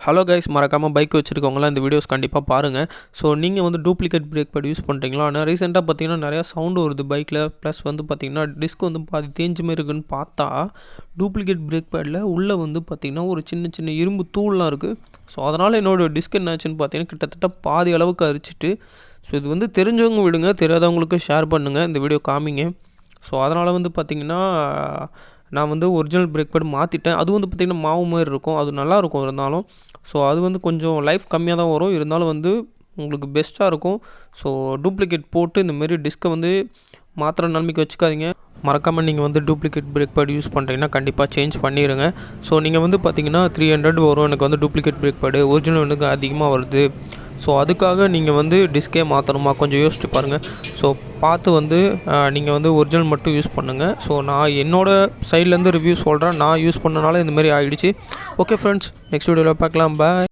Hello guys, மறக்காமல் bike வச்சுருக்கவங்களாம் இந்த videos கண்டிப்பாக பாருங்கள். ஸோ நீங்கள் வந்து டூப்ளிகேட் பிரேக் பேட் யூஸ் பண்ணுறீங்களா? ஆனால் ரீசெண்டாக பார்த்தீங்கன்னா நிறையா சவுண்டு வருது பைக்கில். ப்ளஸ் வந்து பார்த்திங்கன்னா டிஸ்க் வந்து பாதி தேஞ்சு மாரி இருக்குன்னு பார்த்தா டூப்ளிகேட் பிரேக் பேடில் உள்ளே வந்து பார்த்திங்கன்னா ஒரு சின்ன சின்ன இரும்பு தூள்லாம் இருக்குது. ஸோ அதனால் என்னோடய டிஸ்க் என்னாச்சுன்னு பார்த்தீங்கன்னா கிட்டத்தட்ட பாதி அளவுக்கு அரிச்சிட்டு. ஸோ இது வந்து தெரிஞ்சவங்க விடுங்க, தெரியாதவங்களுக்கு ஷேர் பண்ணுங்கள், இந்த வீடியோ காமிங்க. ஸோ அதனால் வந்து பார்த்திங்கன்னா நான் வந்து ஒரிஜினல் பிரேக் பேட் மாற்றிட்டேன். அது வந்து பார்த்திங்கன்னா மாவு மாதிரி இருக்கும், அது நல்லாயிருக்கும் இருந்தாலும். ஸோ அது வந்து கொஞ்சம் லைஃப் கம்மியாக தான் வரும், இருந்தாலும் வந்து உங்களுக்கு பெஸ்ட்டாக இருக்கும். ஸோ டூப்ளிகேட் போட்டு இந்தமாரி டிஸ்க்கை வந்து மாத்திர நிலைமைக்கு வச்சுக்காதீங்க. மறக்காமல் நீங்கள் வந்து டூப்ளிகேட் பிரேக் பேட் யூஸ் பண்ணுறீங்கன்னா கண்டிப்பாக சேஞ்ச் பண்ணிடுங்க. ஸோ நீங்கள் வந்து பார்த்தீங்கன்னா 300 வரும் எனக்கு வந்து டூப்ளிகேட் பிரேக் பேடு, ஒரிஜினல் எனக்கு அதிகமாக வருது. ஸோ அதுக்காக நீங்கள் வந்து டிஸ்கே மாற்றணுமா, கொஞ்சம் யோசிச்சு பாருங்கள். ஸோ பார்த்து வந்து நீங்கள் வந்து ஒரிஜினல் மட்டும் யூஸ் பண்ணுங்கள். ஸோ நான் என்னோடய சைட்லேருந்து ரிவ்யூ சொல்கிறேன், நான் யூஸ் பண்ணனால இந்தமாரி ஆகிடுச்சு. ஓகே ஃப்ரெண்ட்ஸ், நெக்ஸ்ட் வீடியோவில் பார்க்கலாம். பாய்.